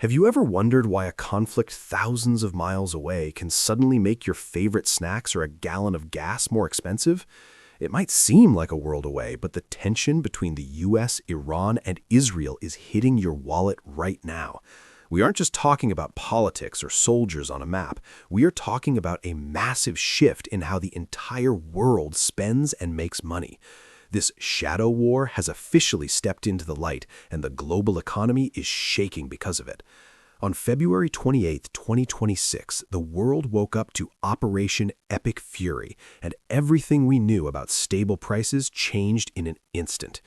Have you ever wondered why a conflict thousands of miles away can suddenly make your favorite snacks or a gallon of gas more expensive? It might seem like a world away, but the tension between the US, Iran, and Israel is hitting your wallet right now. We aren't just talking about politics or soldiers on a map. We are talking about a massive shift in how the entire world spends and makes money. This shadow war has officially stepped into the light, and the global economy is shaking because of it. On February 28, 2026, the world woke up to Operation Epic Fury, and everything we knew about stable prices changed in an instant.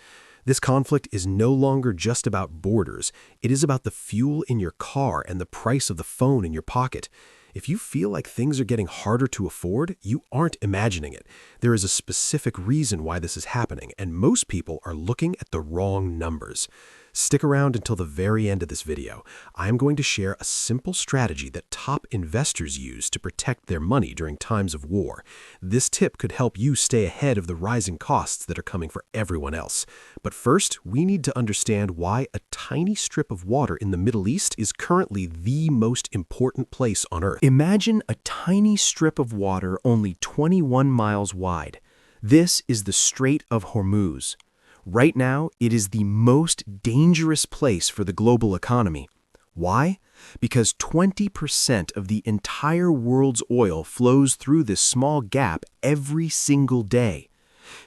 This conflict is no longer just about borders. It is about the fuel in your car and the price of the phone in your pocket. If you feel like things are getting harder to afford, you aren't imagining it. There is a specific reason why this is happening, and most people are looking at the wrong numbers. Stick around until the very end of this video. I am going to share a simple strategy that top investors use to protect their money during times of war. This tip could help you stay ahead of the rising costs that are coming for everyone else. But first, we need to understand why a tiny strip of water in the Middle East is currently the most important place on Earth. Imagine a tiny strip of water only 21 miles wide. This is the Strait of Hormuz. Right now, it is the most dangerous place for the global economy. Why? Because 20% of the entire world's oil flows through this small gap every single day.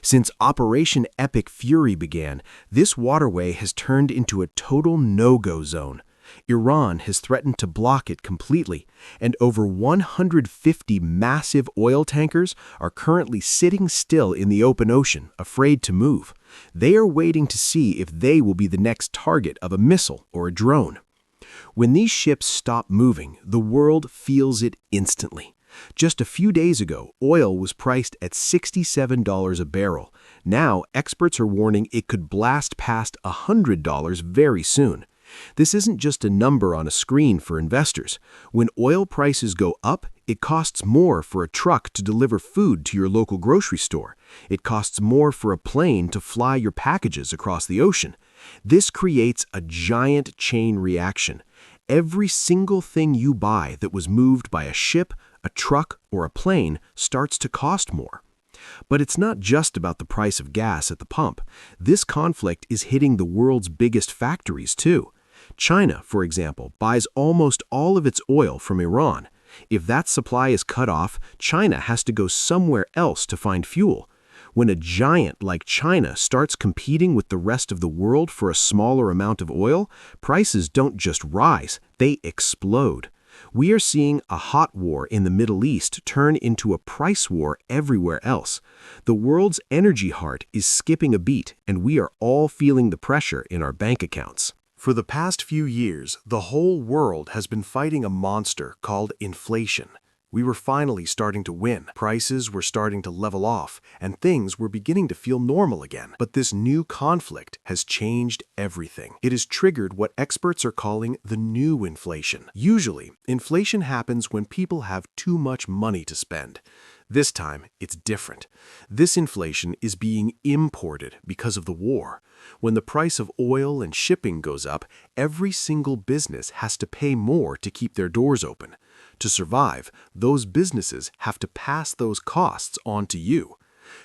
Since Operation Epic Fury began, this waterway has turned into a total no-go zone. Iran has threatened to block it completely, and over 150 massive oil tankers are currently sitting still in the open ocean, afraid to move. They are waiting to see if they will be the next target of a missile or a drone. When these ships stop moving, the world feels it instantly. Just a few days ago, oil was priced at $67 a barrel. Now, experts are warning it could blast past $100 very soon. This isn't just a number on a screen for investors. When oil prices go up, it costs more for a truck to deliver food to your local grocery store. It costs more for a plane to fly your packages across the ocean. This creates a giant chain reaction. Every single thing you buy that was moved by a ship, a truck, or a plane starts to cost more. But it's not just about the price of gas at the pump. This conflict is hitting the world's biggest factories too. China, for example, buys almost all of its oil from Iran. If that supply is cut off, China has to go somewhere else to find fuel. When a giant like China starts competing with the rest of the world for a smaller amount of oil, prices don't just rise, they explode. We are seeing a hot war in the Middle East turn into a price war everywhere else. The world's energy heart is skipping a beat, and we are all feeling the pressure in our bank accounts. For the past few years, the whole world has been fighting a monster called inflation. We were finally starting to win. Prices were starting to level off, and things were beginning to feel normal again. But this new conflict has changed everything. It has triggered what experts are calling the new inflation. Usually, inflation happens when people have too much money to spend. This time, it's different. This inflation is being imported because of the war. When the price of oil and shipping goes up, every single business has to pay more to keep their doors open. To survive, those businesses have to pass those costs on to you.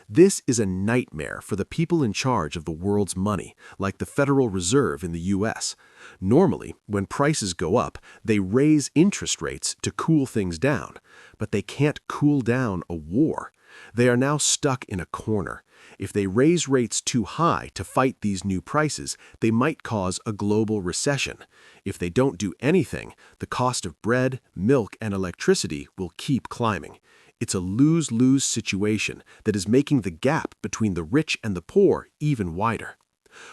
This is a nightmare for the people in charge of the world's money, like the Federal Reserve in the US. Normally, when prices go up, they raise interest rates to cool things down. But they can't cool down a war. They are now stuck in a corner. If they raise rates too high to fight these new prices, they might cause a global recession. If they don't do anything, the cost of bread, milk, and electricity will keep climbing. It's a lose-lose situation that is making the gap between the rich and the poor even wider.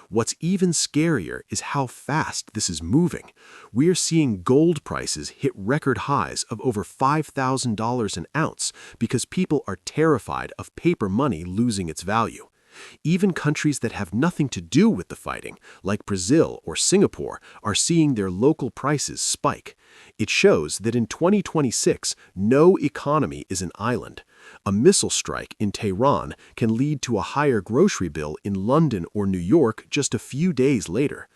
What's even scarier is how fast this is moving. We are seeing gold prices hit record highs of over $5,000 an ounce because people are terrified of paper money losing its value. Even countries that have nothing to do with the fighting, like Brazil or Singapore, are seeing their local prices spike. It shows that in 2026, no economy is an island. A missile strike in Tehran can lead to a higher grocery bill in London or New York just a few days later.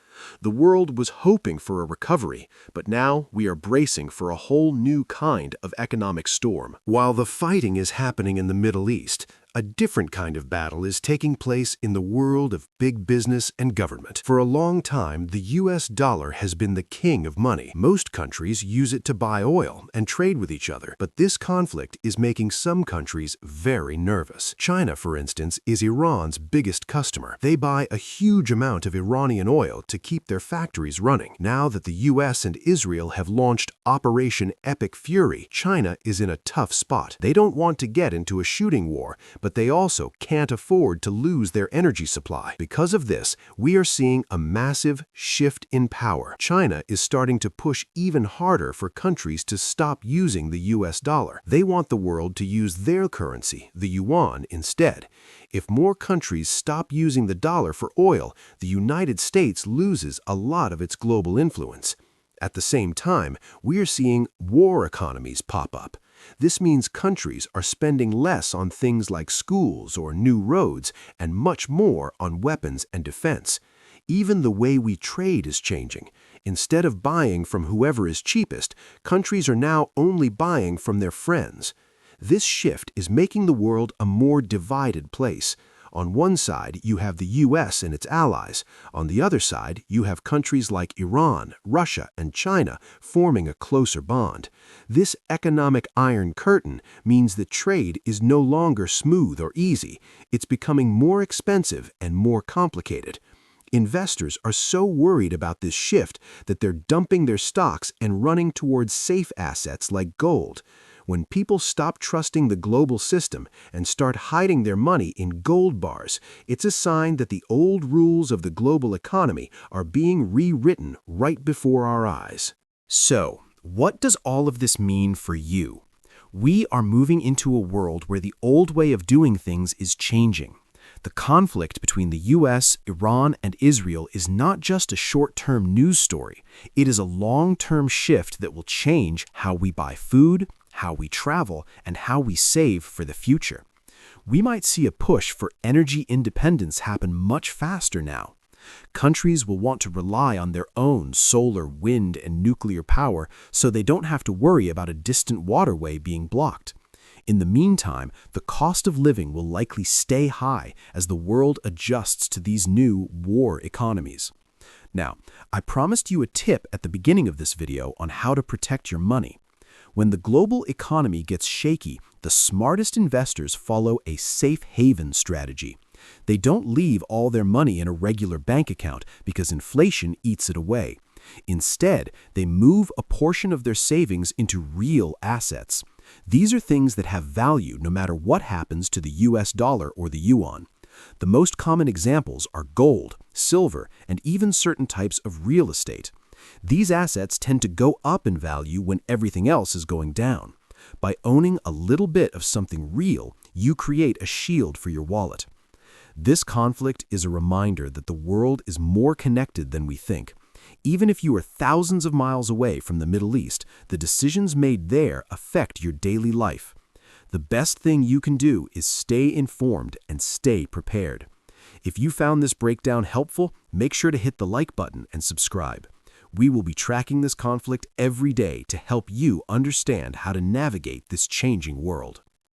The world was hoping for a recovery, but now we are bracing for a whole new kind of economic storm. While the fighting is happening in the Middle East, a different kind of battle is taking place in the world of big business and government. For a long time, the US dollar has been the king of money. Most countries use it to buy oil and trade with each other, but this conflict is making some countries very nervous. China, for instance, is Iran's biggest customer. They buy a huge amount of Iranian oil to keep their factories running. Now that the US and Israel have launched Operation Epic Fury, China is in a tough spot. They don't want to get into a shooting war, but they also can't afford to lose their energy supply. Because of this, we are seeing a massive shift in power. China is starting to push even harder for countries to stop using the US dollar. They want the world to use their currency, the yuan, instead. If more countries stop using the dollar for oil, the United States loses a lot of its global influence. At the same time, we are seeing war economies pop up. This means countries are spending less on things like schools or new roads and much more on weapons and defense. Even the way we trade is changing. Instead of buying from whoever is cheapest, countries are now only buying from their friends. This shift is making the world a more divided place. On one side, you have the US and its allies. On the other side, you have countries like Iran, Russia, and China forming a closer bond. This economic iron curtain means that trade is no longer smooth or easy. It's becoming more expensive and more complicated. Investors are so worried about this shift that they're dumping their stocks and running towards safe assets like gold. When people stop trusting the global system and start hiding their money in gold bars, it's a sign that the old rules of the global economy are being rewritten right before our eyes. So, what does all of this mean for you? We are moving into a world where the old way of doing things is changing. The conflict between the US, Iran, and Israel is not just a short-term news story. It is a long-term shift that will change how we buy food, how we travel, and how we save for the future. We might see a push for energy independence happen much faster now. Countries will want to rely on their own solar, wind, and nuclear power so they don't have to worry about a distant waterway being blocked. In the meantime, the cost of living will likely stay high as the world adjusts to these new war economies. Now, I promised you a tip at the beginning of this video on how to protect your money. When the global economy gets shaky, the smartest investors follow a safe haven strategy. They don't leave all their money in a regular bank account because inflation eats it away. Instead, they move a portion of their savings into real assets. These are things that have value no matter what happens to the US dollar or the yuan. The most common examples are gold, silver, and even certain types of real estate. These assets tend to go up in value when everything else is going down. By owning a little bit of something real, you create a shield for your wallet. This conflict is a reminder that the world is more connected than we think. Even if you are thousands of miles away from the Middle East, the decisions made there affect your daily life. The best thing you can do is stay informed and stay prepared. If you found this breakdown helpful, make sure to hit the like button and subscribe. We will be tracking this conflict every day to help you understand how to navigate this changing world.